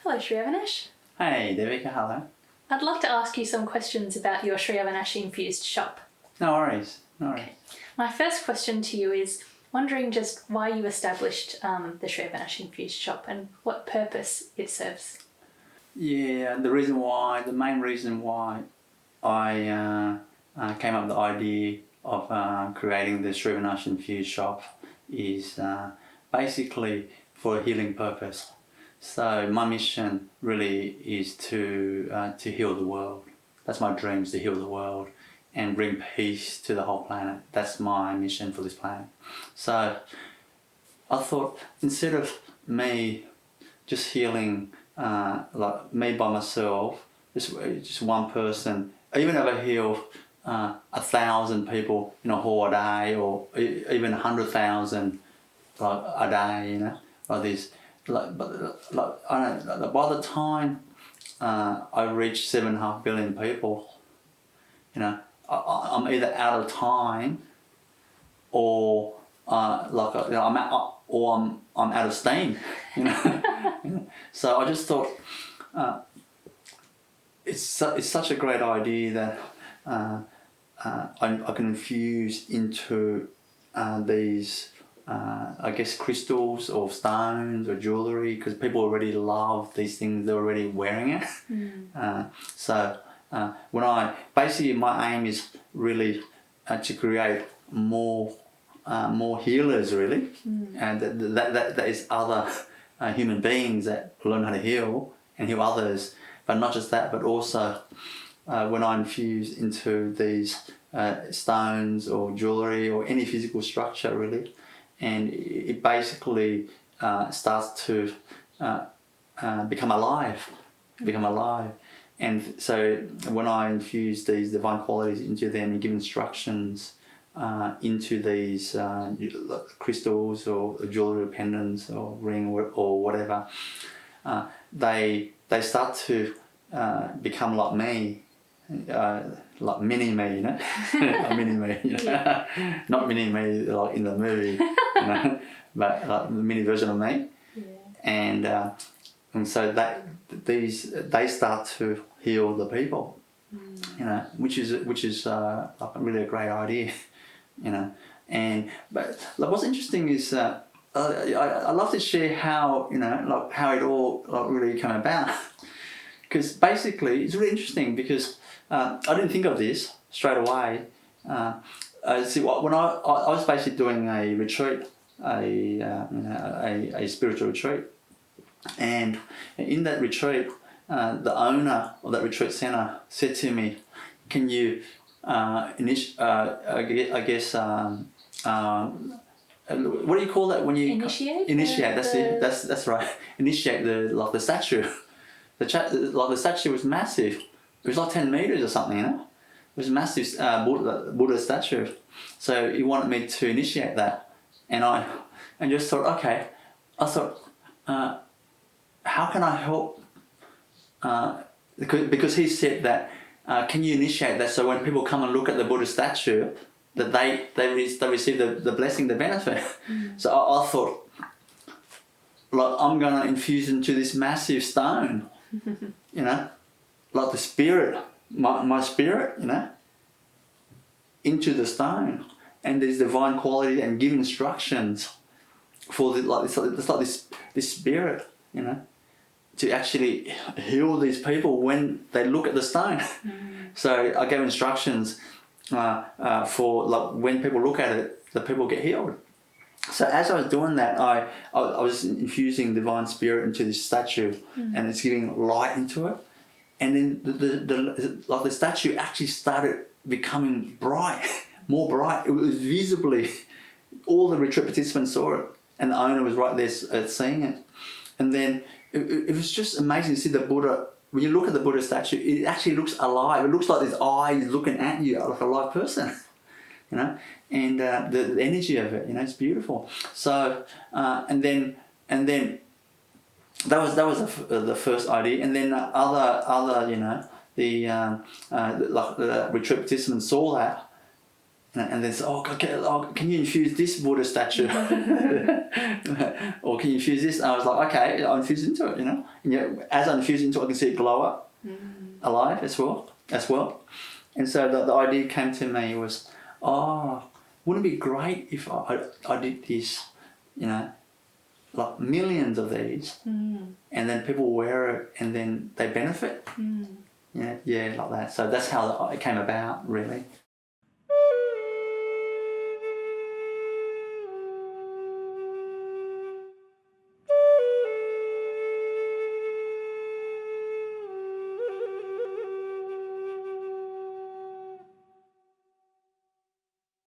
Hello, Sri Avinash. Hey, Devika, hello. I'd like to ask you some questions about your Sri Avinash Infused shop. No worries, no worries. Okay. My first question to you is wondering just why you established the Sri Avinash Infused shop and what purpose it serves. Yeah, the main reason why I came up with the idea of creating the Sri Avinash Infused shop is basically for a healing purpose. So my mission really is to heal the world. That's my dream, is to heal the world and bring peace to the whole planet. That's my mission for this planet. So I thought, instead of me just healing like me by myself, just one person, even if I heal 1,000 people in a whole day, or even 100,000 like a day, you know, like this. Like I don't know, by the time I reach 7.5 billion people, you know, I'm either out of time, or I'm out of steam, you know. So I just thought it's such a great idea that I can infuse into these I guess crystals or stones or jewellery, because people already love these things, they're already wearing it. So when basically my aim is really to create more healers, really, and that is other human beings that learn how to heal and heal others. But not just that, but also when I infuse into these stones or jewellery or any physical structure, really, and it basically starts to become alive. And so when I infuse these divine qualities into them and give instructions into these crystals or jewellery, pendants or ring or whatever, they start to become like me. Like mini me, you know, like mini me, you know? Yeah. Not mini me like in the movie, you know, but like the mini version of me. Yeah. And so they start to heal the people, you know, which is like really a great idea, you know. But like, what's interesting is I love to share how, you know, like how it all like really came about, because basically it's really interesting because I didn't think of this straight away. See, when I was basically doing a retreat, a spiritual retreat, and in that retreat, the owner of that retreat center said to me, "Can you what do you call that when you initiate? That's right. Initiate the statue. The statue was massive. It was like 10 meters or something, you know. It was a massive Buddha statue. So he wanted me to initiate that, and I just thought, okay. I thought, how can I help? Because he said that, can you initiate that so when people come and look at the Buddha statue, that they receive the blessing, the benefit. So I thought, like, I'm going to infuse into this massive stone, you know, like the spirit, my spirit, you know, into the stone, and there's divine quality, and give instructions for this spirit, you know, to actually heal these people when they look at the stone. So I gave instructions for like when people look at it, the people get healed. So as I was doing that, I was infusing divine spirit into this statue, and it's giving light into it, and then the statue actually started becoming bright, more bright. It was visibly, all the retreat participants saw it, and the owner was right there seeing it, and then it was just amazing to see the Buddha. When you look at the Buddha statue, it actually looks alive. It looks like his eyes looking at you like a live person, you know, and the energy of it, you know, it's beautiful. So and then that was the first idea, and then other you know, the retreat participants saw that, And then say, can you infuse this Buddha statue? Or can you infuse this? And I was like, okay, I'll infuse into it, And as I infuse into it, I can see it glow up, alive as well. And so the idea came to me was, wouldn't it be great if I did this, like millions of these, and then people wear it and then they benefit. Yeah, like that. So that's how it came about, really.